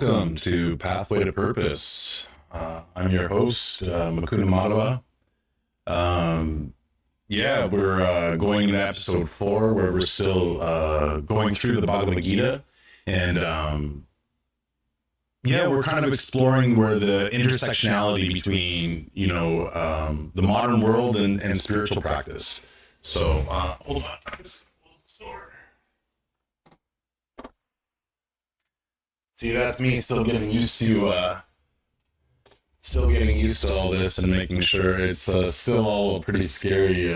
welcome to Pathway to Purpose. I'm your host, Mukunda Madhava. We're going into episode 4, where we're still going through the Bhagavad Gita, and we're kind of exploring where the intersectionality between, the modern world and spiritual practice. So, hold on. See, that's me still getting used to all this and making sure it's still all a pretty scary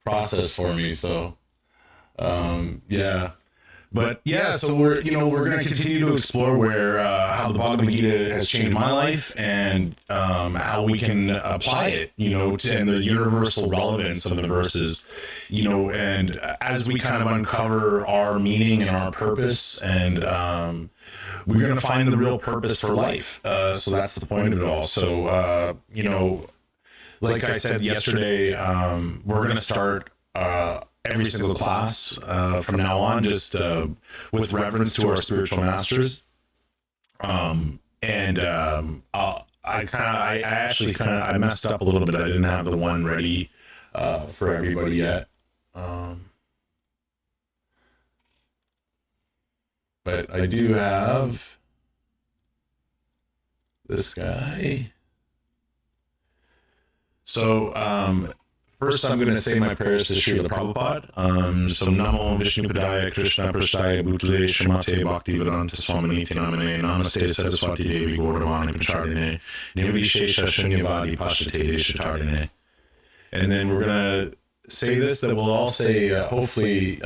process for me. So, so we're going to continue to explore where how the Bhagavad Gita has changed my life and how we can apply it, and the universal relevance of the verses, and as we kind of uncover our meaning and our purpose, and we're going to find the real purpose for life. So that's the point of it all. So, like I said yesterday, we're going to start every single class from now on, just with reverence to our spiritual masters. I messed up a little bit. I didn't have the one ready for everybody yet. But I do have this guy. So, first I'm going to say my prayers to Srila Prabhupada. So, Namo Vishnu Padaya Krishna Prasthaya Bhutale Shrimate Bhaktivedanta Swamini Namane Namaste Saraswati Devi Gauravani Pracharine Nirvishesha Shunyavadi Pashate Deshatardine. And then we're going to say this, that we'll all say, hopefully,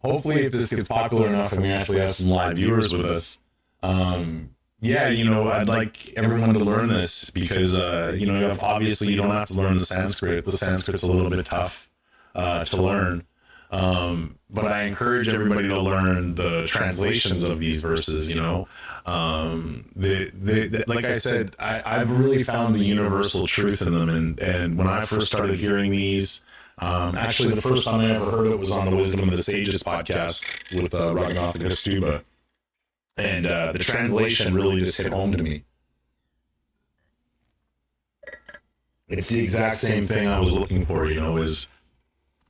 hopefully if this gets popular enough and we actually have some live viewers with us, I'd like everyone to learn this because, obviously you don't have to learn the Sanskrit. The Sanskrit's a little bit tough to learn. But I encourage everybody to learn the translations of these verses, like I said, I've really found the universal truth in them. And when I first started hearing these, actually the first time I ever heard it was on the Wisdom of the Sages podcast with Raghunath Gastuba. And the translation really just hit home to me. It's the exact same thing I was looking for, is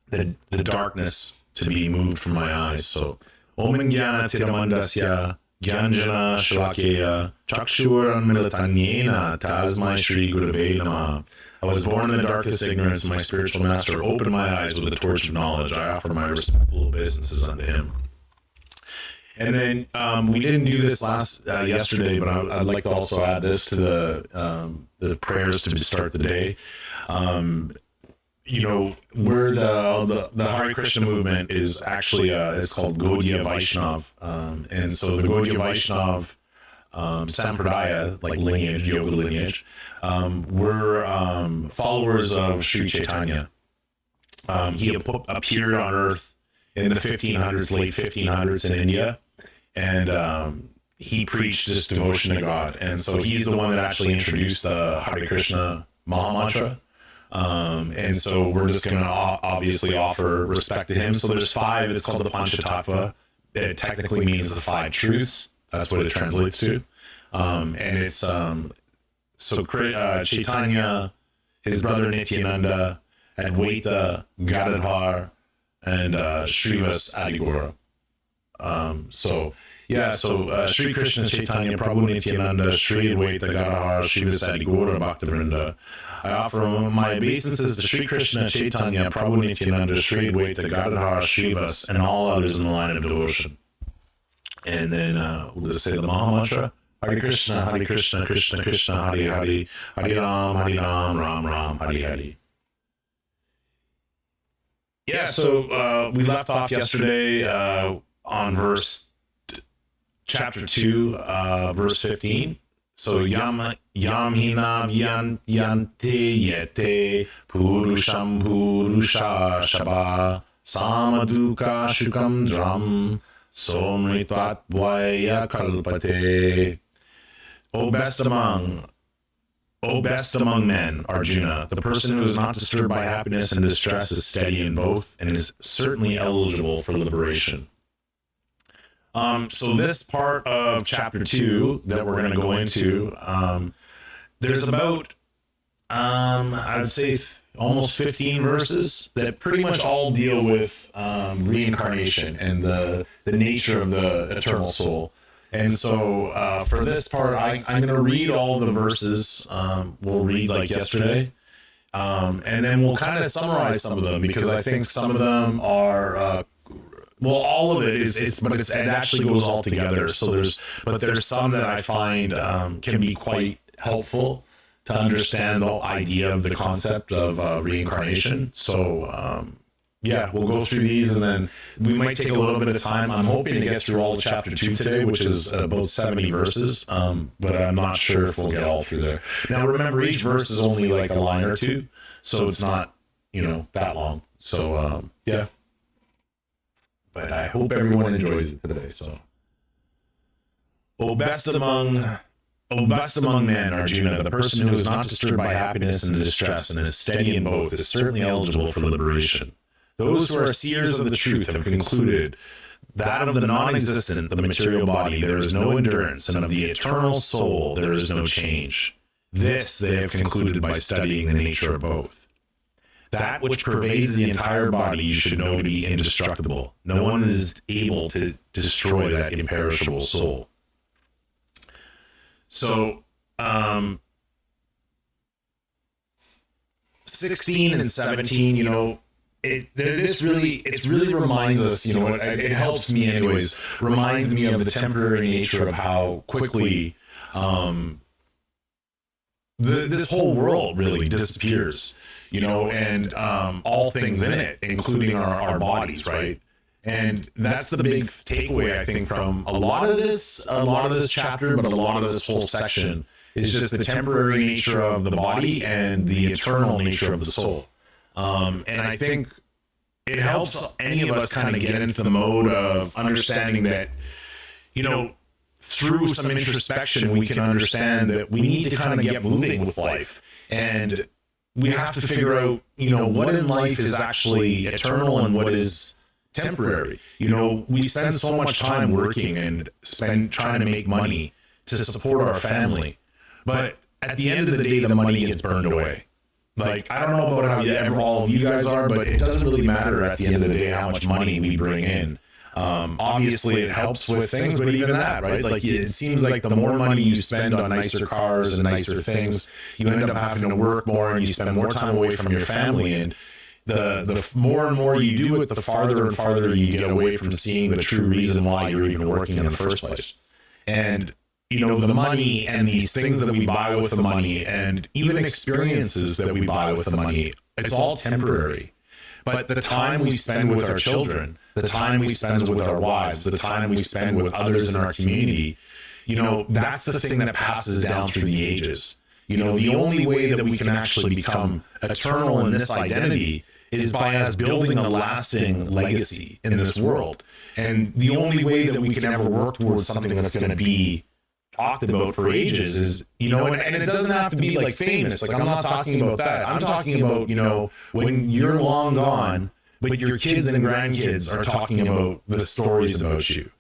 the darkness to be moved from my eyes. So, Om Jnana Tiramandasya Gyanjana Shalakeya Chakshuran Milatanyena Tasmai Shri Gurave Namaha. I was born in the darkest ignorance, and my spiritual master opened my eyes with the torch of knowledge. I offer my respectful obeisances unto him. And then we didn't do this yesterday, but I'd like to also add this to the prayers to start the day. Where the Hare Krishna movement is actually it's called Gaudiya Vaishnav, and so the Gaudiya Vaishnav Sampradaya, like lineage, yoga lineage, we're followers of Sri Chaitanya. He appeared on Earth in the 1500s, late 1500s in India. And he preached this devotion to God. And so he's the one that actually introduced the Hare Krishna Mahamantra. And so we're just going to obviously offer respect to him. So there's 5, it's called the Panchatattva. It technically means the 5 truths. That's what it translates to. And it's, Chaitanya, his brother Nityananda, Advaita, Gadadhar, and Srivas Adigora. Sri Krishna Chaitanya Prabhu Nityananda Sri Advaita Gadadhar Srivas Adigora Bhaktivinoda. I offer my obeisances to Sri Krishna Chaitanya Prabhu Nityananda Sri Advaita Gadadhar Srivas and all others in the line of devotion. And then we'll just say the Mahamantra. Hare Krishna, Krishna Krishna, Hare Hare, Hare Ram, Ram Ram, Hare Hare. Yeah, so we left off yesterday on chapter 2, verse 15. So yam hina yante yete purusham purusha shaba samaduka shukam dram somritvat vaya kalpate. O best among men, Arjuna, the person who is not disturbed by happiness and distress is steady in both and is certainly eligible for liberation. So this part of chapter 2 that we're going to go into, there's about, I would say almost 15 verses that pretty much all deal with reincarnation and the nature of the eternal soul. And so for this part, I'm going to read all the verses. We'll read like yesterday. And then we'll kind of summarize some of them, because I think some of them are, well, all of it it actually goes all together. So there's some that I find can be quite helpful to understand the idea of the concept of reincarnation. So yeah, we'll go through these, and then we might take a little bit of time. I'm hoping to get through all of chapter 2 today, which is about 70 verses, but I'm not sure if we'll get all through there. Now, remember, each verse is only like a line or two, so it's not, that long. So, yeah. But I hope everyone enjoys it today. So, O best among men, Arjuna, the person who is not disturbed by happiness and distress and is steady in both is certainly eligible for liberation. Those who are seers of the truth have concluded that of the non-existent, the material body, there is no endurance, and of the eternal soul, there is no change. This they have concluded by studying the nature of both. That which pervades the entire body you should know to be indestructible. No one is able to destroy that imperishable soul. So, 16 and 17, it really reminds us, it helps me anyways, reminds me of the temporary nature of how quickly this whole world really disappears, and all things in it, including our bodies, right? And that's the big takeaway, I think, from a lot of this chapter, but a lot of this whole section is just the temporary nature of the body and the eternal nature of the soul. And I think it helps any of us kind of get into the mode of understanding that, through some introspection, we can understand that we need to kind of get moving with life. And we have to figure out, what in life is actually eternal and what is temporary. We spend so much time working and trying to make money to support our family. But at the end of the day, the money gets burned away. Like, I don't know about how all of you guys are, but it doesn't really matter at the end of the day how much money we bring in. Obviously, it helps with things, but even that, right? Like, it seems like the more money you spend on nicer cars and nicer things, you end up having to work more and you spend more time away from your family. And the more and more you do it, the farther and farther you get away from seeing the true reason why you're even working in the first place. And the money and these things that we buy with the money and even experiences that we buy with the money, it's all temporary. But the time we spend with our children, the time we spend with our wives, the time we spend with others in our community, that's the thing that passes down through the ages. The only way that we can actually become eternal in this identity is by us building a lasting legacy in this world. And the only way that we can ever work towards something that's going to be talked about for ages is, and it doesn't have to be like famous. Like, I'm not talking about that. I'm talking about, when you're long gone, but your kids and grandkids are talking about the stories about you.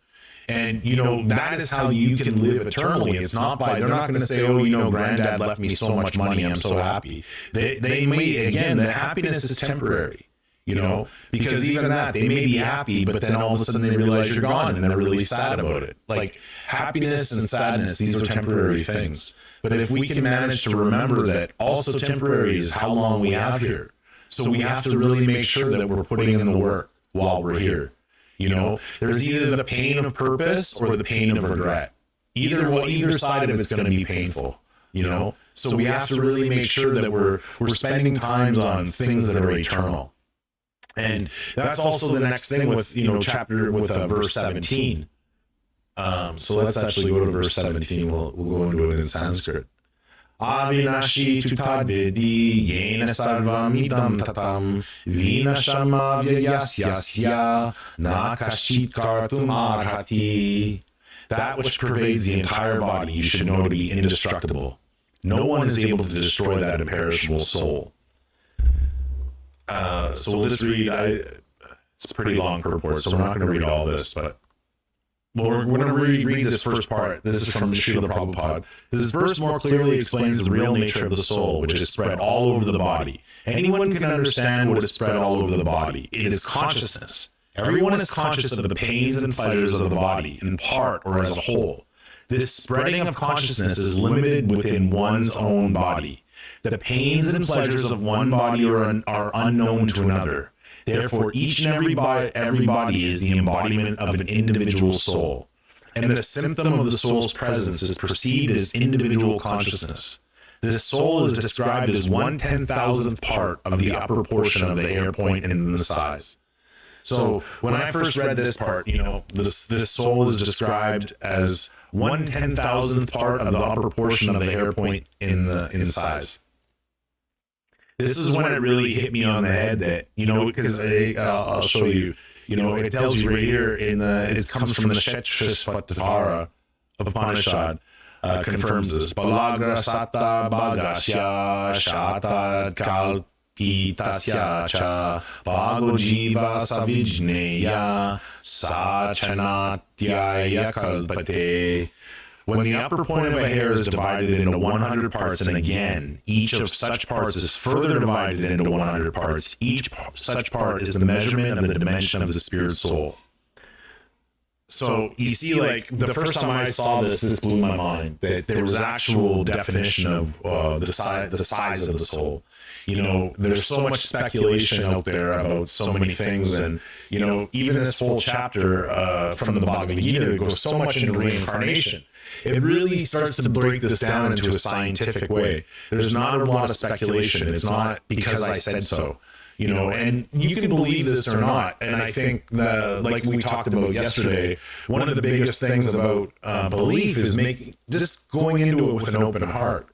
And, that is how you can live eternally. It's not by, they're not going to say, oh, granddad left me so much money, I'm so happy. They may, again, the happiness is temporary. Because even that, they may be happy, but then all of a sudden they realize you're gone and they're really sad about it. Like, happiness and sadness, these are temporary things. But if we can manage to remember that also temporary is how long we have here. So we have to really make sure that we're putting in the work while we're here. There's either the pain of purpose or the pain of regret. Either side of it's going to be painful, So we have to really make sure that we're spending time on things that are eternal. And that's also the next thing with, verse 17. So let's actually go to verse 17. We'll go into it in Sanskrit. Avinashi tutadvedi yena sarvam idam tatam vinashama vyayasyasya nakashit kartum arhati. That which pervades the entire body you should know to be indestructible. No one is able to destroy that imperishable soul. So we'll just read, it's a pretty long purport, so we're not going to read all this, but we're going to read this first part. This is from Srila Prabhupada. This verse more clearly explains the real nature of the soul, which is spread all over the body. Anyone can understand what is spread all over the body. It is consciousness. Everyone is conscious of the pains and pleasures of the body, in part or as a whole. This spreading of consciousness is limited within one's own body. The pains and pleasures of one body are unknown to another. Therefore, each and every body is the embodiment of an individual soul. And the symptom of the soul's presence is perceived as individual consciousness. This soul is described as 1/10,000th part of the upper portion of the hair point in the size. So when I first read this part, this soul is described as 1/10,000th part of the upper portion of the hair point in size. This is when it really hit me on the head that, because I'll show you, it tells you right here it comes from the Kshetrasvatara Upanishad, confirms this. Balagra Sata Bhagasya Shata Kalpitasya Cha Bhago Jiva Savijneya Sachanatyaya Kalpate. When the upper point of a hair is divided into 100 parts, and again, each of such parts is further divided into 100 parts, each such part is the measurement of the dimension of the spirit soul. So you see, like, the first time I saw this blew my mind, that there was actual definition of the size of the soul. There's so much speculation out there about so many things, and even this whole chapter from the Bhagavad Gita goes so much into reincarnation. It really starts to break this down into a scientific way. There's not a lot of speculation. It's not because I said so. And you can believe this or not. And I think that, like we talked about yesterday, one of the biggest things about belief is just going into it with an open heart.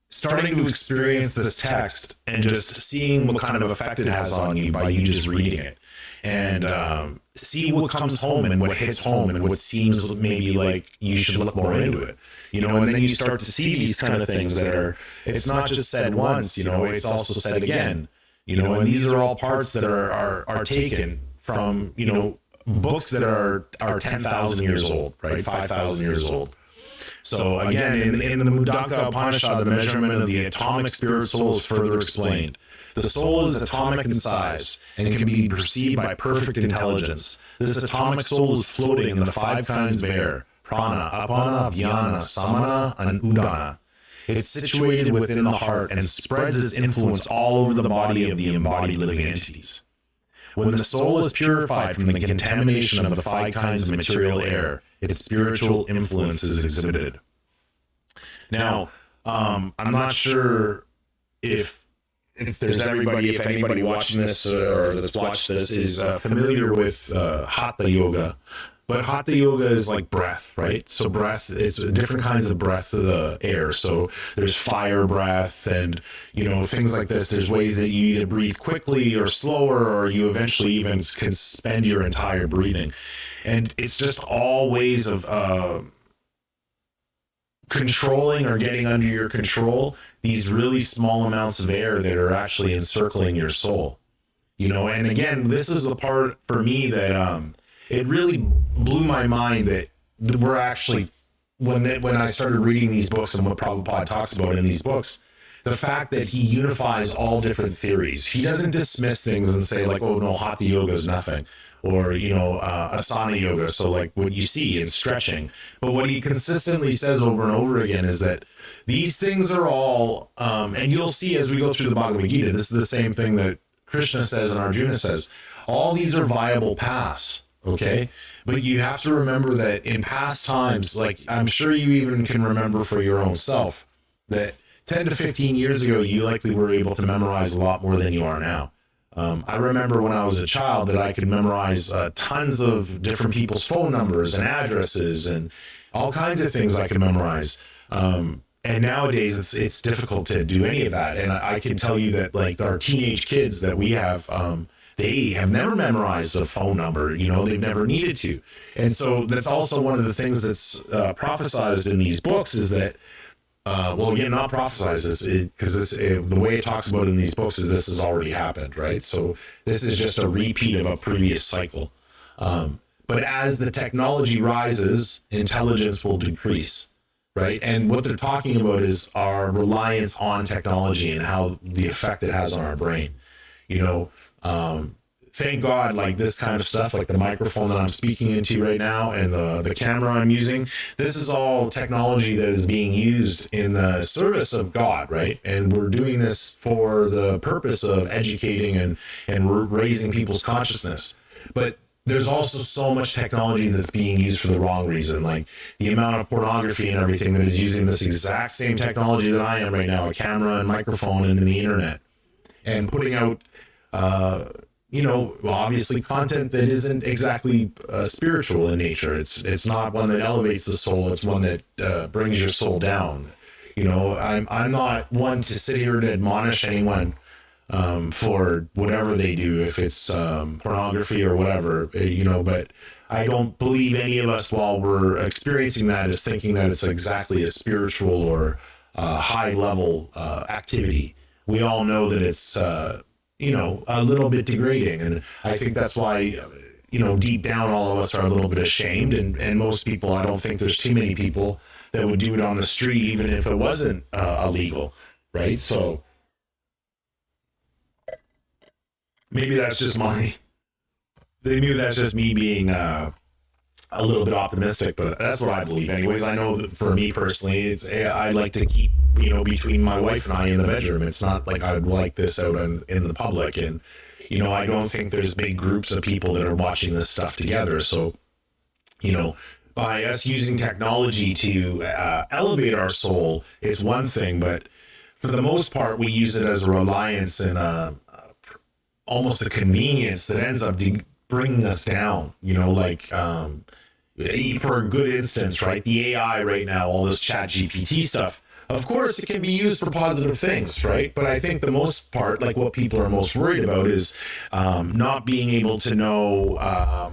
Starting to experience this text and just seeing what kind of effect it has on you by you just reading it. And see what comes home and what hits home and what seems maybe like you should look more into it. And then you start to see these kind of things that it's not just said once, it's also said again, and these are all parts that are taken from, books that are 10,000 years old, right? 5,000 years old. So again, in the Mudaka Upanishad, the measurement of the atomic spirit soul is further explained. The soul is atomic in size and can be perceived by perfect intelligence. This atomic soul is floating in the 5 kinds of air: prana, apana, vyana, samana, and udana. It's situated within the heart and spreads its influence all over the body of the embodied living entities. When the soul is purified from the contamination of the 5 kinds of material air, its spiritual influence is exhibited. Now, I'm not sure if anybody watching this or that's watched this is familiar with Hatha Yoga. But Hatha Yoga is like breath, right? So breath, it's different kinds of breath of the air. So there's fire breath and, things like this. There's ways that you either breathe quickly or slower, or you eventually even can spend your entire breathing. And it's just all ways of controlling or getting under your control these really small amounts of air that are actually encircling your soul. And again, this is the part for me that it really blew my mind that we're actually, when I started reading these books and what Prabhupada talks about in these books, the fact that he unifies all different theories. He doesn't dismiss things and say like, oh no, Hatha Yoga is nothing, or, asana yoga. So like what you see in stretching. But what he consistently says over and over again is that these things are all, and you'll see as we go through the Bhagavad Gita, this is the same thing that Krishna says and Arjuna says. All these are viable paths. Okay. But you have to remember that in past times, like I'm sure you even can remember for your own self, that 10 to 15 years ago, you likely were able to memorize a lot more than you are now. I remember when I was a child that I could memorize tons of different people's phone numbers and addresses and all kinds of things I could memorize. And nowadays it's difficult to do any of that. And I can tell you that like our teenage kids that we have, they have never memorized a phone number, they've never needed to. And so that's also one of the things that's prophesized in these books is that, again, not prophesized this, because the way it talks about it in these books is this has already happened, right? So this is just a repeat of a previous cycle. But as the technology rises, intelligence will decrease, right? And what they're talking about is our reliance on technology and how the effect it has on our brain. You know, thank God, like this kind of stuff, like the microphone that I'm speaking into right now and the camera I'm using, this is all technology that is being used in the service of God, right? And we're doing this for the purpose of educating and raising people's consciousness. But there's also so much technology that's being used for the wrong reason, like the amount of pornography and everything that is using this exact same technology that I am right now, a camera and microphone and the internet, and putting out, obviously content that isn't exactly spiritual in nature. It's not one that elevates the soul. It's one that brings your soul down. You know, I'm not one to sit here and admonish anyone for whatever they do, if it's pornography or whatever, but I don't believe any of us, while we're experiencing that, is thinking that it's exactly a spiritual or high level activity. We all know that it's, a little bit degrading. And I think that's why, deep down, all of us are a little bit ashamed. And most people, I don't think there's too many people that would do it on the street, even if it wasn't illegal, right? So maybe that's just me being a little bit optimistic, but that's what I believe. Anyways, I know that for me personally, I like to keep, between my wife and I in the bedroom. It's not like I would like this out in the public. And, I don't think there's big groups of people that are watching this stuff together. So, by us using technology to elevate our soul, it's one thing, but for the most part, we use it as a reliance and almost a convenience that ends up bringing us down, for a good instance, right? The AI right now, all this chat GPT stuff, of course it can be used for positive things, right? But I think the most part, like what people are most worried about is not being able to know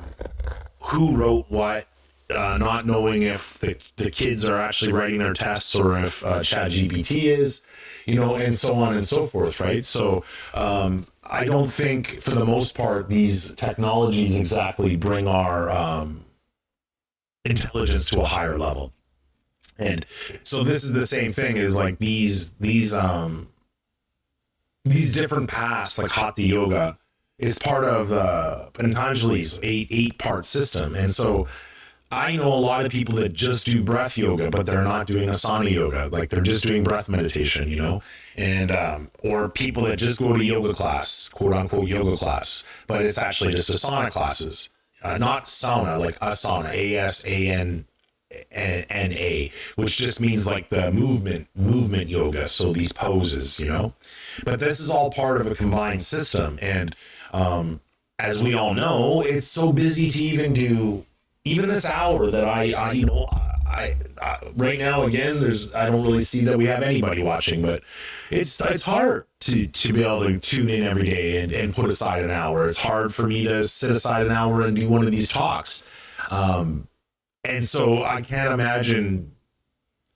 who wrote what, not knowing if the kids are actually writing their tests or if chat GPT is, and so on and so forth, right? So I don't think, for the most part, these technologies exactly bring our intelligence to a higher level. And so this is the same thing, is like these different paths, like Hatha Yoga, is part of Patanjali's eight-part system. And so I know a lot of people that just do breath yoga, but they're not doing asana yoga. Like they're just doing breath meditation, and or people that just go to yoga class, quote unquote yoga class, but it's actually just asana classes, not sauna, like asana, ASANA, which just means like the movement yoga. So these poses, but this is all part of a combined system. And as we all know, it's so busy to even do this hour that I right now, again, I don't really see that we have anybody watching, but it's hard to be able to tune in every day and put aside an hour. It's hard for me to sit aside an hour and do one of these talks. And so I can't imagine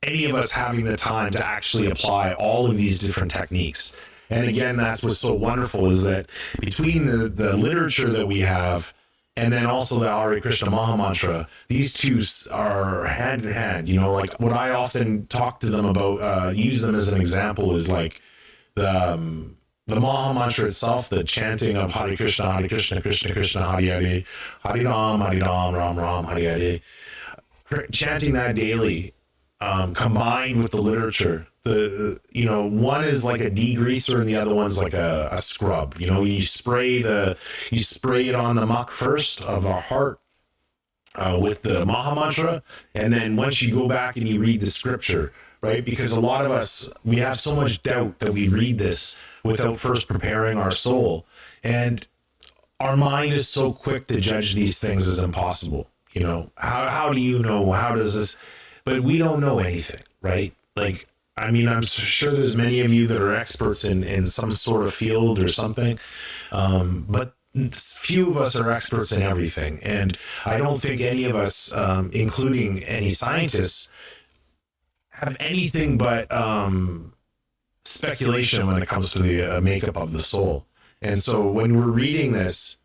any of us having the time to actually apply all of these different techniques. And again, that's what's so wonderful, is that between the literature that we have, and then also the Hare Krishna Maha Mantra, these two are hand in hand. Like what I often talk to them about, use them as an example, is like the Maha Mantra itself, the chanting of Hare Krishna, Krishna Krishna, Hare Hare, Hare Ram, Ram Ram, Hare Hare. Chanting that daily, combined with the literature, one is like a degreaser and the other one's like a scrub. You spray it on the muck first of our heart with the Maha Mantra, and then once you go back and you read the scripture, right? Because a lot of us, we have so much doubt that we read this without first preparing our soul, and our mind is so quick to judge these things as impossible. How do you know? How does this? But we don't know anything, right? Like, I mean, I'm sure there's many of you that are experts in some sort of field or something, but few of us are experts in everything. And I don't think any of us, including any scientists, have anything but speculation when it comes to the makeup of the soul. And so when we're reading this,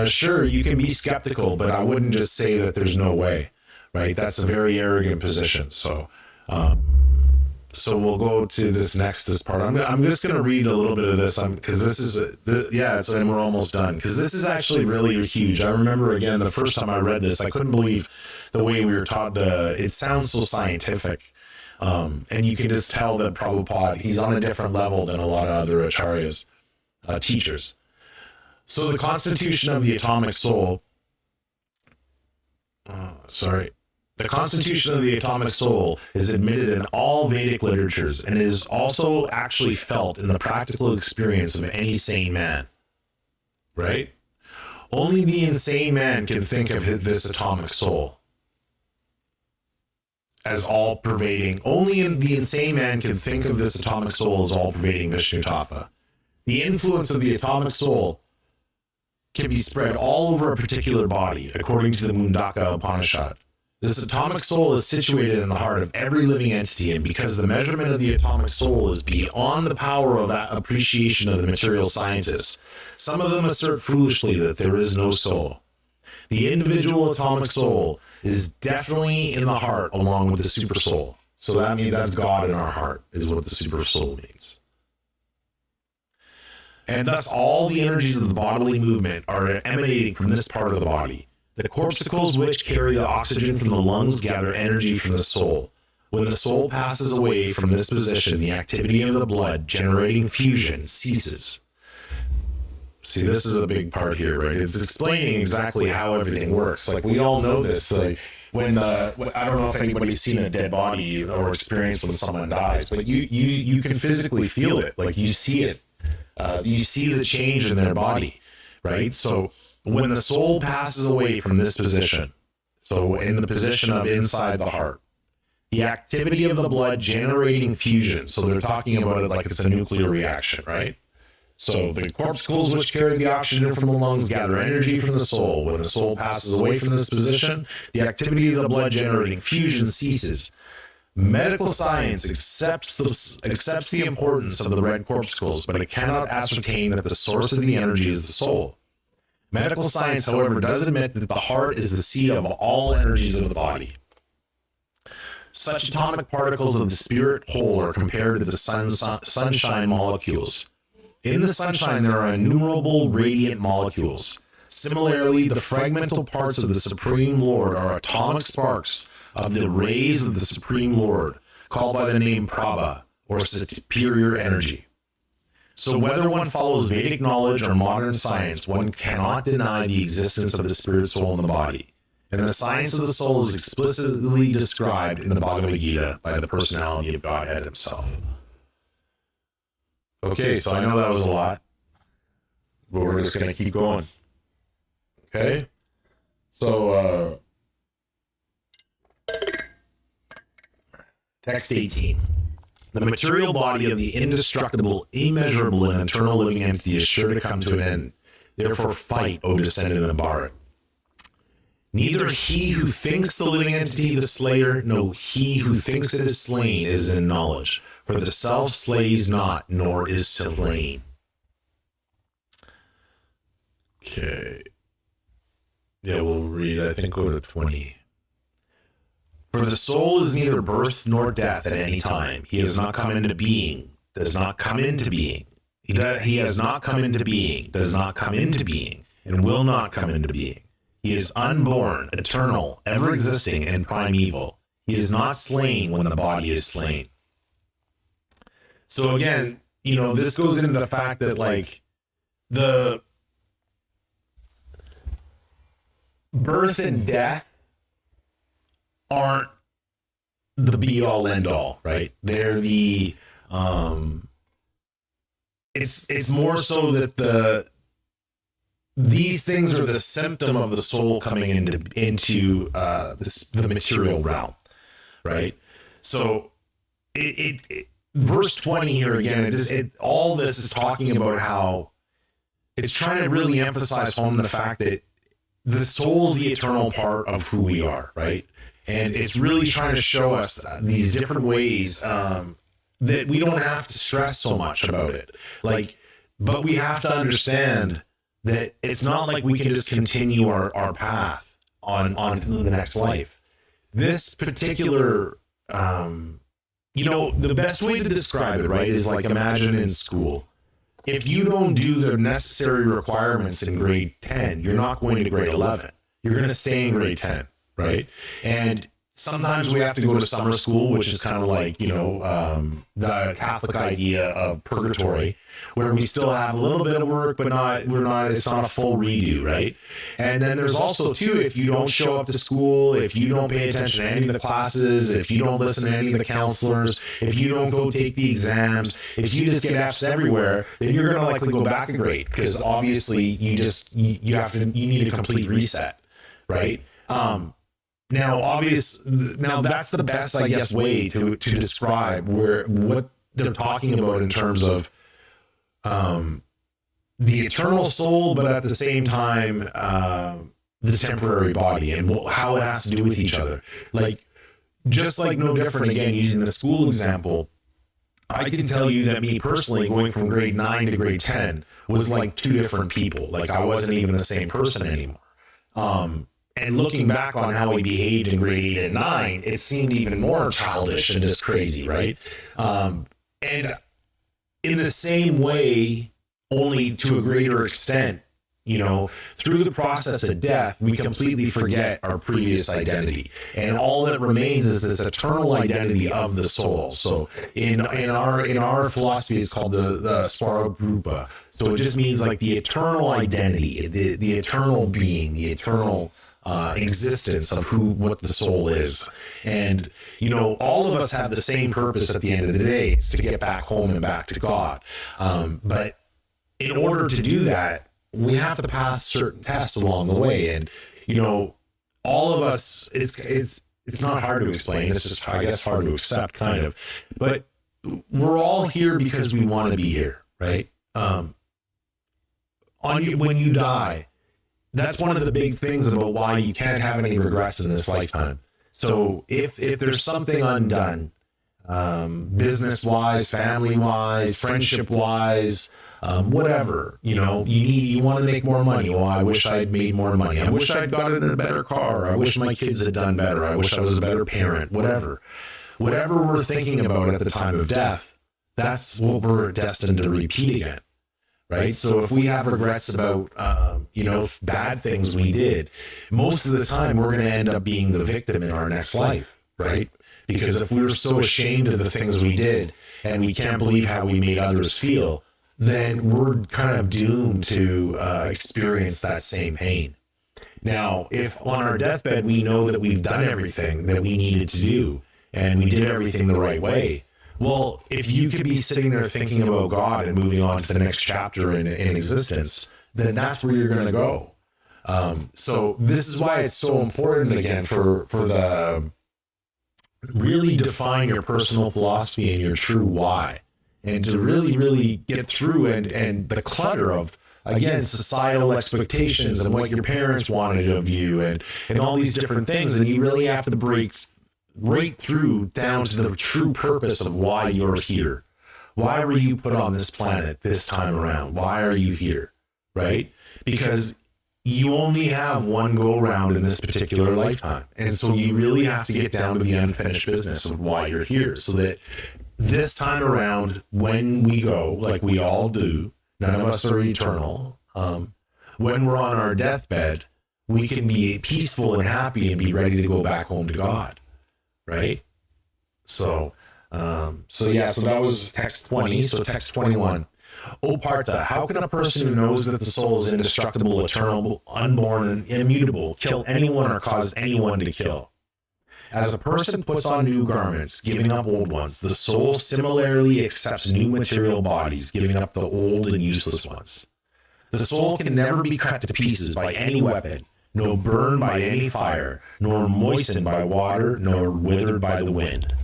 sure, you can be skeptical, but I wouldn't just say that there's no way, right? That's a very arrogant position. So, so we'll go to this part. I'm just going to read a little bit of this because this is, and we're almost done because this is actually really huge. I remember, again, the first time I read this, I couldn't believe the way we were taught it sounds so scientific. And you can just tell that Prabhupada, he's on a different level than a lot of other acharyas, teachers. So the constitution of the atomic soul, the constitution of the atomic soul is admitted in all Vedic literatures and is also actually felt in the practical experience of any sane man, right? Only the insane man can think of this atomic soul as all-pervading. Only the insane man can think of this atomic soul as all-pervading Vishnu Tattva. The influence of the atomic soul can be spread all over a particular body, according to the Mundaka Upanishad. This atomic soul is situated in the heart of every living entity, and because the measurement of the atomic soul is beyond the power of that appreciation of the material scientists, some of them assert foolishly that there is no soul. The individual atomic soul is definitely in the heart along with the super soul. So that means that's God in our heart, is what the super soul means. And thus all the energies of the bodily movement are emanating from this part of the body. The corpuscles which carry the oxygen from the lungs gather energy from the soul. When the soul passes away from this position, the activity of the blood generating fusion ceases. See, this is a big part here, right? It's explaining exactly how everything works. Like, we all know this. Like, when I don't know if anybody's seen a dead body or experienced when someone dies, but you can physically feel it. Like, you see it. You see the change in their body, right? So when the soul passes away from this position, so in the position of inside the heart, the activity of the blood generating fusion, so they're talking about it like it's a nuclear reaction, right? So the corpuscles which carry the oxygen from the lungs gather energy from the soul. When the soul passes away from this position, the activity of the blood generating fusion ceases. Medical science accepts the importance of the red corpuscles, but it cannot ascertain that the source of the energy is the soul. Medical science, however, does admit that the heart is the seat of all energies of the body. Such atomic particles of the spirit whole are compared to the sunshine molecules. In the sunshine, there are innumerable radiant molecules. Similarly, the fragmental parts of the Supreme Lord are atomic sparks of the rays of the Supreme Lord, called by the name Prabha, or superior energy. So whether one follows Vedic knowledge or modern science, one cannot deny the existence of the spirit soul in the body. And the science of the soul is explicitly described in the Bhagavad Gita by the personality of Godhead himself. Okay, so I know that was a lot, but we're just going to keep going. Okay? So, text 18. The material body of the indestructible, immeasurable, and eternal living entity is sure to come to an end. Therefore fight, O descendant of Bharat. Neither he who thinks the living entity the slayer, nor he who thinks it is slain is in knowledge. For the self slays not, nor is slain. Okay. Yeah, we'll read, I think, go to 20. For the soul is neither birth nor death at any time. He has not come into being, does not come into being. He has not come into being, does not come into being, and will not come into being. He is unborn, eternal, ever existing, and primeval. He is not slain when the body is slain. So again, you know, this goes into the fact that, like, the birth and death aren't the be-all, end-all, right? They're the, it's more so that these things are the symptom of the soul coming into the material realm, right? So verse 20 here again, all this is talking about how it's trying to really emphasize home the fact that the soul is the eternal part of who we are, right? And it's really trying to show us these different ways that we don't have to stress so much about it. Like, but we have to understand that it's not like we can just continue our path on to the next life. This particular, the best way to describe it, right, is like, imagine in school. If you don't do the necessary requirements in grade 10, you're not going to grade 11. You're going to stay in grade 10, right? And sometimes we have to go to summer school, which is kind of like, the Catholic idea of purgatory, where we still have a little bit of work, but it's not a full redo, right? And then there's also, too, if you don't show up to school, if you don't pay attention to any of the classes, if you don't listen to any of the counselors, if you don't go take the exams, if you just get F's everywhere, then you're going to likely go back a grade, because obviously you need a complete reset, right? Now that's the best, I guess, way to describe what they're talking about in terms of the eternal soul, but at the same time, the temporary body and how it has to do with each other. Like, just like no different, again, using the school example, I can tell you that me personally, going from grade 9 to grade 10 was like two different people. Like, I wasn't even the same person anymore. And looking back on how we behaved in grade 8 and 9, it seemed even more childish and just crazy, right? And in the same way, only to a greater extent, through the process of death, we completely forget our previous identity. And all that remains is this eternal identity of the soul. So in our philosophy, it's called the Svaragrupa. So it just means like the eternal identity, the eternal being, the eternal existence of what the soul is. And all of us have the same purpose at the end of the day. It's to get back home and back to God. But in order to do that, we have to pass certain tests along the way. And all of us, it's not hard to explain, it's just, I guess, hard to accept, kind of. But we're all here because we want to be here, right? When you die, that's one of the big things about why you can't have any regrets in this lifetime. So if there's something undone, business-wise, family-wise, friendship-wise, whatever, you want to make more money. Well, I wish I'd made more money. I wish I'd gotten a better car. I wish my kids had done better. I wish I was a better parent, whatever we're thinking about at the time of death, that's what we're destined to repeat again. Right. So if we have regrets about, bad things we did, most of the time we're going to end up being the victim in our next life. Right. Because if we were so ashamed of the things we did and we can't believe how we made others feel, then we're kind of doomed to experience that same pain. Now, if on our deathbed we know that we've done everything that we needed to do and we did everything the right way, well, if you could be sitting there thinking about God and moving on to the next chapter in existence, then that's where you're going to go. So this is why it's so important, again, for the really define your personal philosophy and your true why, and to really, really get through and the clutter of, again, societal expectations and what your parents wanted of you and all these different things. And you really have to break right through down to the true purpose of why you're here. Why were you put on this planet this time around? Why are you here? Right? Because you only have one go around in this particular lifetime. And so you really have to get down to the unfinished business of why you're here, so that this time around, when we go, like we all do, none of us are eternal. When we're on our deathbed, we can be peaceful and happy and be ready to go back home to God. Right? So that was text 20. So text 21. O Partha, how can a person who knows that the soul is indestructible, eternal, unborn, and immutable kill anyone or cause anyone to kill? As a person puts on new garments, giving up old ones, the soul similarly accepts new material bodies, giving up the old and useless ones. The soul can never be cut to pieces by any weapon, nor burned by any fire, nor moistened by water, nor withered by the wind.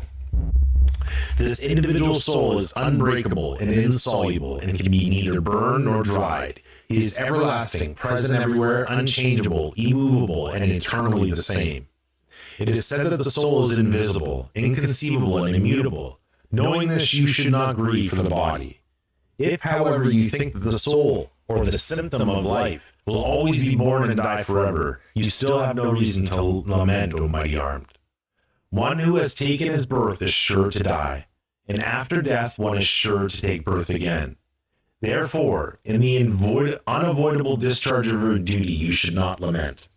This individual soul is unbreakable and insoluble, and can be neither burned nor dried. It is everlasting, present everywhere, unchangeable, immovable, and eternally the same. It is said that the soul is invisible, inconceivable, and immutable. Knowing this, you should not grieve for the body. If, however, you think that the soul or the symptom of life will always be born and die forever. You still have no reason to lament, O mighty armed. One who has taken his birth is sure to die, and after death one is sure to take birth again. Therefore, in the unavoidable discharge of your duty, you should not lament.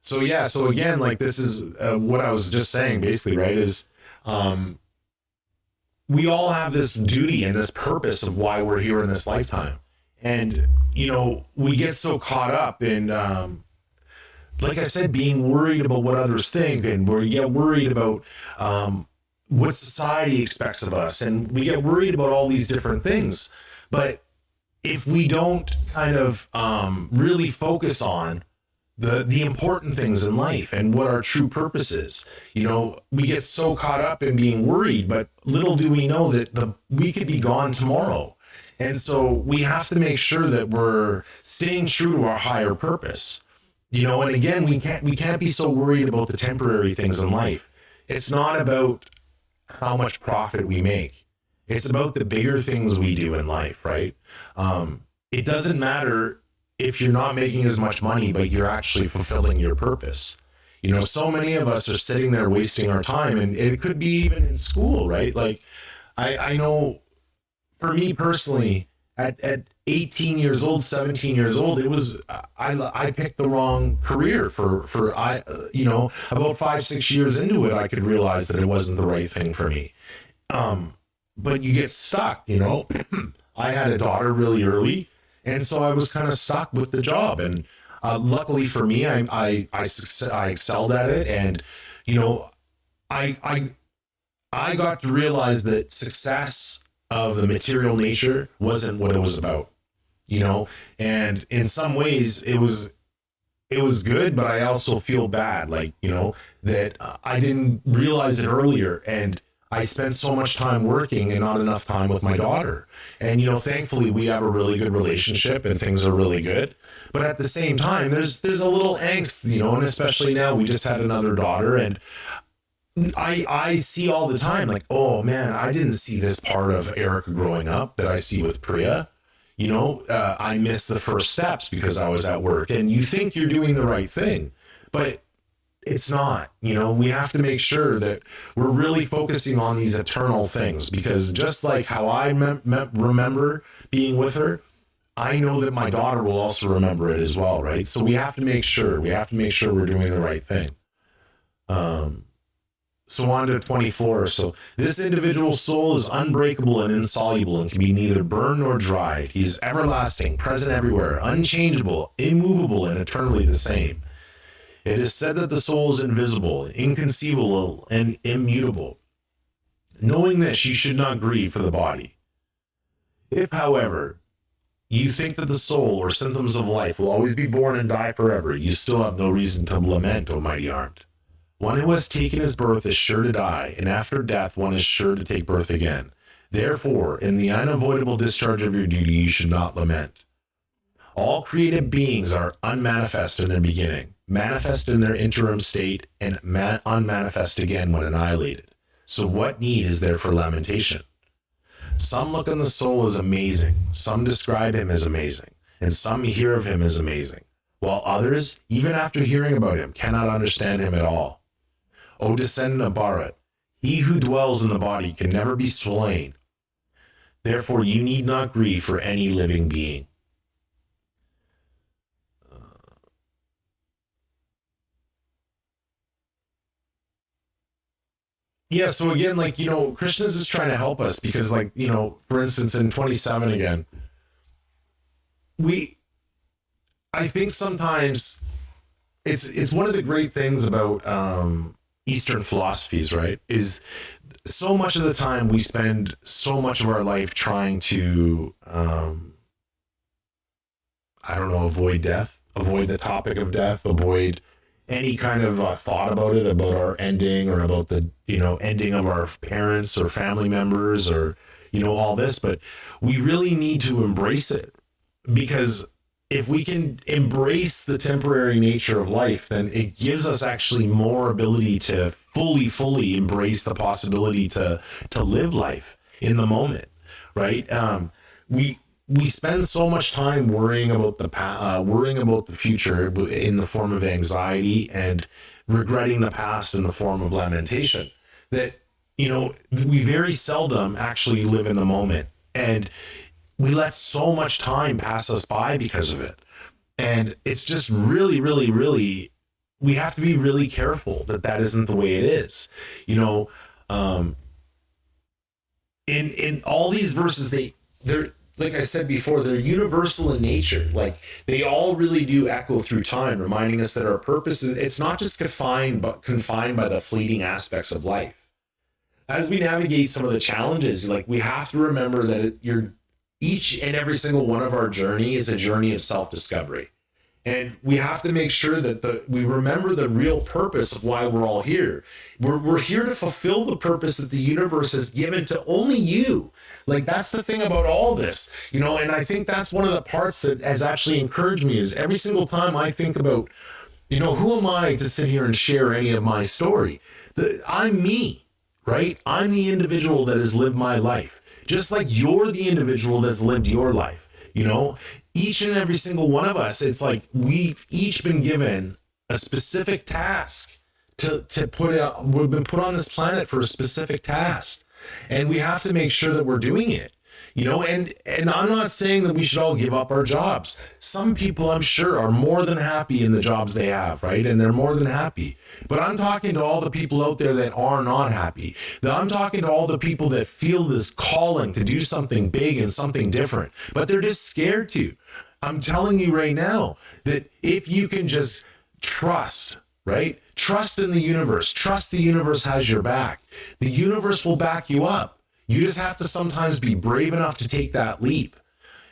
So yeah, so again, like this is what I was just saying, basically, right? Is we all have this duty and this purpose of why we're here in this lifetime, and we get so caught up in, like I said, being worried about what others think, and we get worried about what society expects of us, and we get worried about all these different things. But if we don't kind of really focus on the important things in life and what our true purpose is, we get so caught up in being worried, but little do we know that we could be gone tomorrow. And so we have to make sure that we're staying true to our higher purpose. And again, we can't be so worried about the temporary things in life. It's not about how much profit we make. It's about the bigger things we do in life, right? It doesn't matter if you're not making as much money, but you're actually fulfilling your purpose. So many of us are sitting there wasting our time, and it could be even in school, right? Like I know for me personally, at 18 years old, 17 years old, it was, I picked the wrong career for about 5-6 years into it, I could realize that it wasn't the right thing for me. But you get stuck, I had a daughter really early, and so I was kind of stuck with the job. And luckily for me, I excelled at it. And, I got to realize that success of the material nature wasn't what it was about, and in some ways it was good, but I also feel bad, that I didn't realize it earlier, and I spent so much time working and not enough time with my daughter. And, thankfully we have a really good relationship and things are really good. But at the same time, there's a little angst, and especially now we just had another daughter, and I see all the time, like, oh man, I didn't see this part of Erica growing up that I see with Priya. I missed the first steps because I was at work, and you think you're doing the right thing, but it's not. We have to make sure that we're really focusing on these eternal things, because just like how I remember being with her, I know that my daughter will also remember it as well, right? So we have to make sure we're doing the right thing. So on to 24. So this individual soul is unbreakable and insoluble and can be neither burned nor dried. He is everlasting, present everywhere, unchangeable, immovable, and eternally the same. It is said that the soul is invisible, inconceivable, and immutable. Knowing this, you should not grieve for the body. If, however, you think that the soul or symptoms of life will always be born and die forever, you still have no reason to lament, O mighty armed. One who has taken his birth is sure to die, and after death one is sure to take birth again. Therefore, in the unavoidable discharge of your duty, you should not lament. All created beings are unmanifest in their beginning, manifest in their interim state, and unmanifest again when annihilated. So what need is there for lamentation? Some look on the soul as amazing, some describe him as amazing, and some hear of him as amazing, while others, even after hearing about him, cannot understand him at all. O descendant of Bharat, he who dwells in the body can never be slain. Therefore, you need not grieve for any living being. Yeah, so again, Krishna's is trying to help us because, for instance, in 27 again, I think sometimes it's one of the great things about Eastern philosophies, right, is so much of the time we spend so much of our life trying to, avoid death, avoid the topic of death, avoid any kind of thought about it, about our ending, or about the, ending of our parents or family members, or, all this. But we really need to embrace it, because if we can embrace the temporary nature of life, then it gives us actually more ability to fully embrace the possibility to live life in the moment, right? We we spend so much time worrying about worrying about the future in the form of anxiety and regretting the past in the form of lamentation that, we very seldom actually live in the moment, and we let so much time pass us by because of it. And it's just really, really, really, we have to be really careful that isn't the way it is. In all these verses, they're, like I said before, they're universal in nature. Like, they all really do echo through time, reminding us that our purpose it's not just confined by the fleeting aspects of life. As we navigate some of the challenges, like, we have to remember that each and every single one of our journey is a journey of self-discovery. And we have to make sure that we remember the real purpose of why we're all here. We're here to fulfill the purpose that the universe has given to only you. Like, that's the thing about all this, and I think that's one of the parts that has actually encouraged me is every single time I think about, who am I to sit here and share any of my story? I'm me, right? I'm the individual that has lived my life, just like you're the individual that's lived your life. Each and every single one of us, it's like we've each been given a specific task we've been put on this planet for a specific task, and we have to make sure that we're doing it. And I'm not saying that we should all give up our jobs. Some people, I'm sure, are more than happy in the jobs they have, right? And they're more than happy. But I'm talking to all the people out there that are not happy. I'm talking to all the people that feel this calling to do something big and something different, but they're just scared to. I'm telling you right now that if you can just trust, right? Trust in the universe. Trust the universe has your back. The universe will back you up. You just have to sometimes be brave enough to take that leap.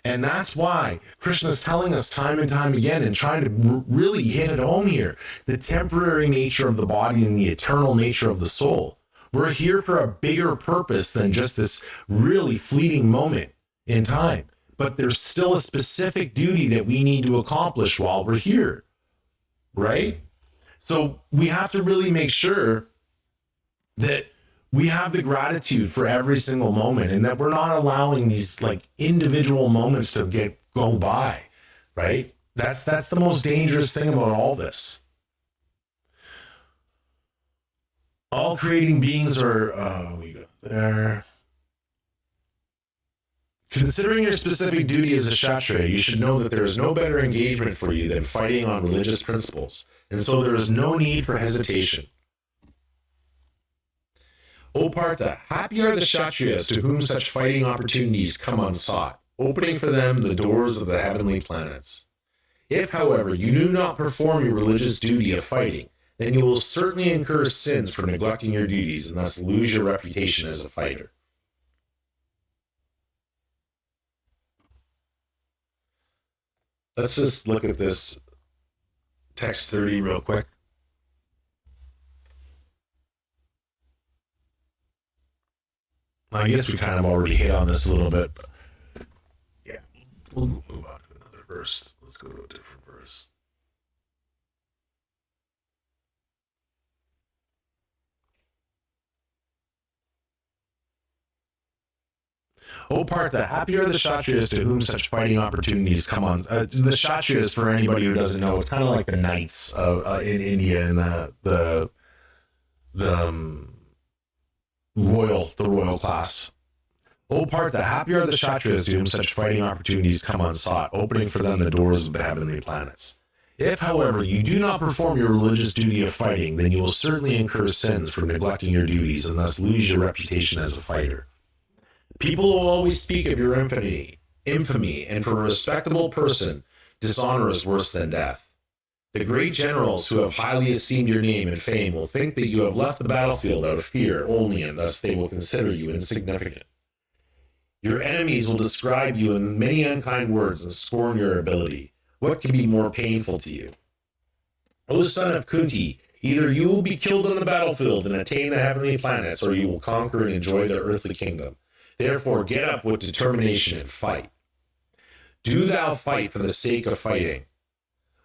And that's why Krishna is telling us time and time again and trying to really hit it home here, the temporary nature of the body and the eternal nature of the soul. We're here for a bigger purpose than just this really fleeting moment in time. But there's still a specific duty that we need to accomplish while we're here, right? So we have to really make sure that we have the gratitude for every single moment and that we're not allowing these like individual moments to go by, right? That's the most dangerous thing about all this. All creating beings are, we go there. Considering your specific duty as a Kshatriya, you should know that there is no better engagement for you than fighting on religious principles, and so there is no need for hesitation. O Partha, happy are the Kshatriyas to whom such fighting opportunities come unsought, opening for them the doors of the heavenly planets. If, however, you do not perform your religious duty of fighting, then you will certainly incur sins for neglecting your duties and thus lose your reputation as a fighter. Let's just look at this text 30 real quick. I guess we kind of already hit on this a little bit, but yeah, we'll move on to another verse. Let's go to a different verse. O Partha, happy are the Kshatriyas to whom such fighting opportunities come on. The Kshatriyas, for anybody who doesn't know, it's kind of like the knights in India and the royal class. O Partha, happy are the Kshatriyas to whom such fighting opportunities come unsought, opening for them the doors of the heavenly planets. If, however, you do not perform your religious duty of fighting, then you will certainly incur sins for neglecting your duties and thus lose your reputation as a fighter. People will always speak of your infamy, and for a respectable person, dishonor is worse than death. The great generals who have highly esteemed your name and fame will think that you have left the battlefield out of fear only, and thus they will consider you insignificant. Your enemies will describe you in many unkind words and scorn your ability. What can be more painful to you? O son of Kunti, either you will be killed on the battlefield and attain the heavenly planets, or you will conquer and enjoy the earthly kingdom. Therefore, get up with determination and fight. Do thou fight for the sake of fighting,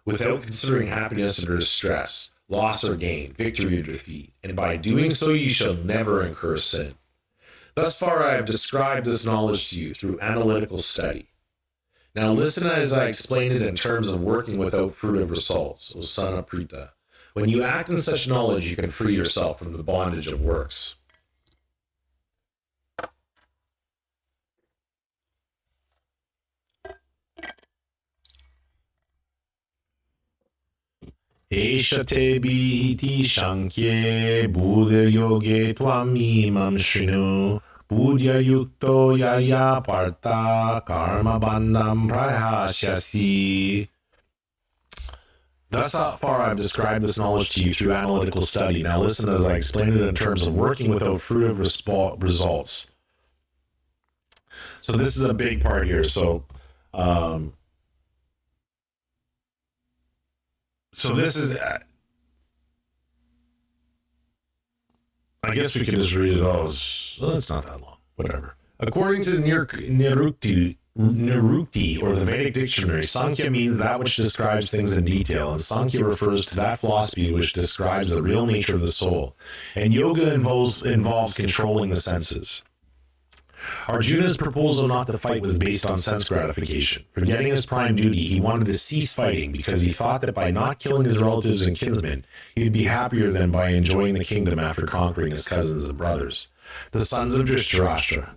without considering happiness or distress, loss or gain, victory or defeat, and by doing so you shall never incur sin. Thus far I have described this knowledge to you through analytical study. Now listen as I explain it in terms of working without fruitive results, O son of Prita. When you act in such knowledge, you can free yourself from the bondage of works. Esha te bihiti shankye buddha yoge tvam imam shrinu buddha yukto yaya parta karma bandham prayasyasi. Thus far I've described this knowledge to you through analytical study. Now listen as I explain it in terms of working without fruitive results. So this is a big part here. So this is, I guess we could just read it all. Well, it's not that long. Whatever. According to Nirukti, or the Vedic dictionary, Sankhya means that which describes things in detail, and Sankhya refers to that philosophy which describes the real nature of the soul. And yoga involves controlling the senses. Arjuna's proposal not to fight was based on sense gratification. Forgetting his prime duty, he wanted to cease fighting because he thought that by not killing his relatives and kinsmen, he would be happier than by enjoying the kingdom after conquering his cousins and brothers, the sons of Dhritarashtra.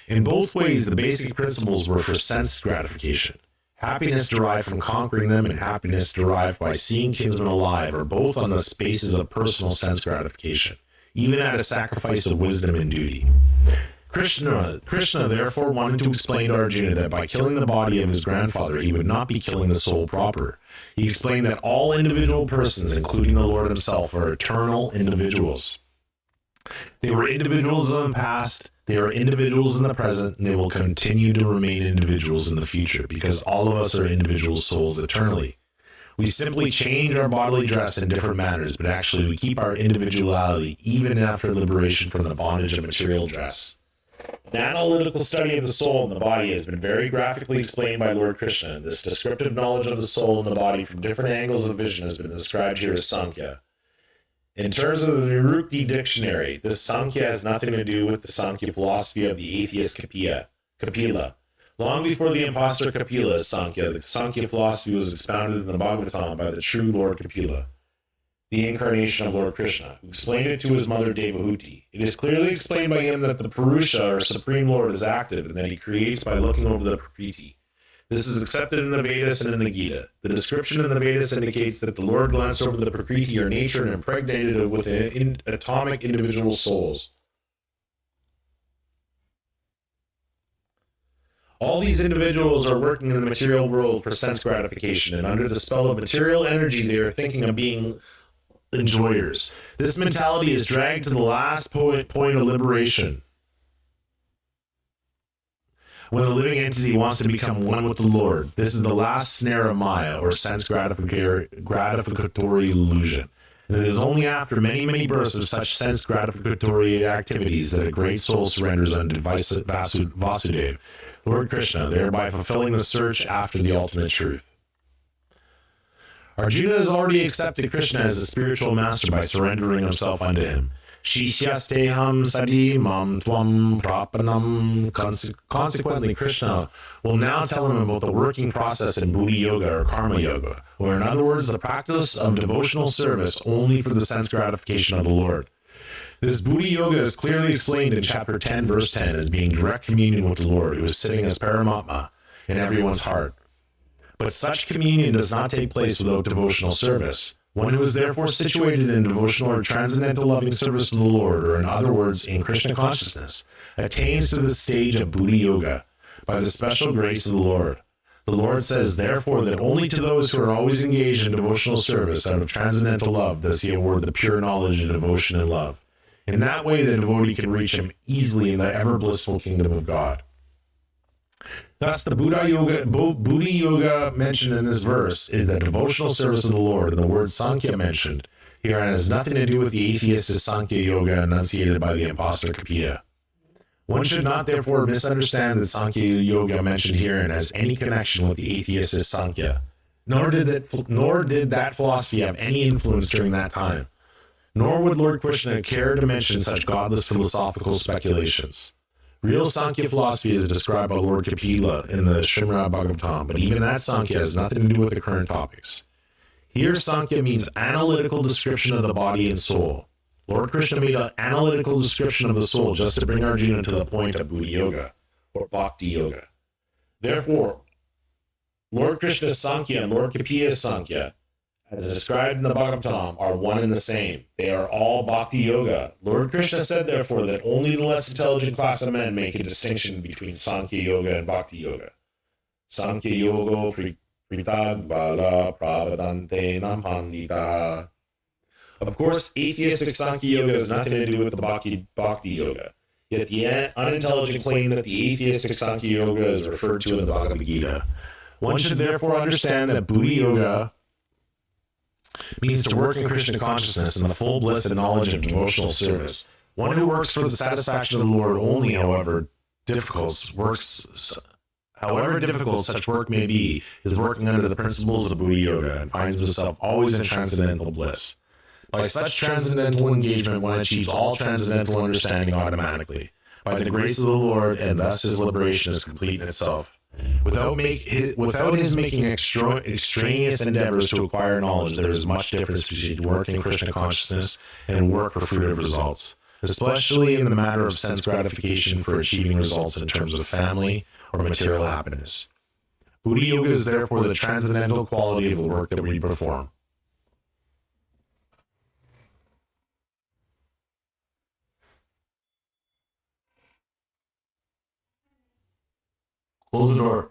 In both ways, the basic principles were for sense gratification. Happiness derived from conquering them and happiness derived by seeing kinsmen alive are both on the basis of personal sense gratification, even at a sacrifice of wisdom and duty. Krishna therefore wanted to explain to Arjuna that by killing the body of his grandfather, he would not be killing the soul proper. He explained that all individual persons, including the Lord himself, are eternal individuals. They were individuals in the past, they are individuals in the present, and they will continue to remain individuals in the future, because all of us are individual souls eternally. We simply change our bodily dress in different manners, but actually we keep our individuality even after liberation from the bondage of material dress. An analytical study of the soul and the body has been very graphically explained by Lord Krishna. This descriptive knowledge of the soul and the body from different angles of vision has been described here as Sankhya. In terms of the Nirukti dictionary, this Sankhya has nothing to do with the Sankhya philosophy of the atheist Kapila. Long before the impostor Kapila's Sankhya, the Sankhya philosophy was expounded in the Bhagavatam by the true Lord Kapila, the incarnation of Lord Krishna, who explained it to his mother Devahuti. It is clearly explained by him that the Purusha, or Supreme Lord, is active and that he creates by looking over the Prakriti. This is accepted in the Vedas and in the Gita. The description in the Vedas indicates that the Lord glanced over the Prakriti, or nature, and impregnated it with atomic individual souls. All these individuals are working in the material world for sense gratification, and under the spell of material energy, they are thinking of being enjoyers. This mentality is dragged to the last point of liberation, when the living entity wants to become one with the Lord. This is the last snare of Maya, or sense gratificatory illusion. And it is only after many, many births of such sense gratificatory activities that a great soul surrenders unto Vasudeva, Lord Krishna, thereby fulfilling the search after the ultimate truth. Arjuna has already accepted Krishna as a spiritual master by surrendering himself unto him. Shishyasteham sadi mam tvam prapanam. Consequently, Krishna will now tell him about the working process in Buddhi Yoga, or Karma Yoga, or in other words, the practice of devotional service only for the sense gratification of the Lord. This Buddhi Yoga is clearly explained in chapter 10, verse 10, as being direct communion with the Lord, who is sitting as Paramatma in everyone's heart. But such communion does not take place without devotional service. One who is therefore situated in devotional or transcendental loving service to the Lord, or in other words, in Krishna consciousness, attains to the stage of Buddhi Yoga by the special grace of the Lord. The Lord says, therefore, that only to those who are always engaged in devotional service out of transcendental love does he award the pure knowledge and devotion and love. In that way, the devotee can reach him easily in the ever-blissful kingdom of God. Thus, the Buddhi Yoga mentioned in this verse is the devotional service of the Lord, and the word Sankhya mentioned here has nothing to do with the atheist Sankhya Yoga enunciated by the impostor Kapila. One should not therefore misunderstand that Sankhya Yoga mentioned herein has any connection with the atheist Sankhya, nor did that philosophy have any influence during that time. Nor would Lord Krishna care to mention such godless philosophical speculations. Real Sankhya philosophy is described by Lord Kapila in the Srimad Bhagavatam, but even that Sankhya has nothing to do with the current topics. Here, Sankhya means analytical description of the body and soul. Lord Krishna made an analytical description of the soul just to bring Arjuna to the point of Buddha Yoga or Bhakti Yoga. Therefore, Lord Krishna's Sankhya and Lord Kapila's Sankhya, as described in the Bhagavatam, are one and the same. They are all Bhakti Yoga. Lord Krishna said, therefore, that only the less intelligent class of men make a distinction between Sankhya Yoga and Bhakti Yoga. Sankhya Yoga Pritagbala Pravadante Nampandita. Of course, atheistic Sankhya Yoga has nothing to do with the Bhakti Yoga. Yet the unintelligent claim that the atheistic Sankhya Yoga is referred to in the Bhagavad Gita. One should therefore understand that Buddha Yoga means to work in Krishna consciousness in the full bliss and knowledge of devotional service. One who works for the satisfaction of the Lord only, however difficult such work may be, is working under the principles of Buddha Yoga and finds himself always in transcendental bliss. By such transcendental engagement, one achieves all transcendental understanding automatically, by the grace of the Lord, and thus his liberation is complete in itself. Without his making extraneous endeavors to acquire knowledge, there is much difference between work in Krishna consciousness and work for fruitive results, especially in the matter of sense gratification for achieving results in terms of family or material happiness. Buddha Yoga is therefore the transcendental quality of the work that we perform. Close the door.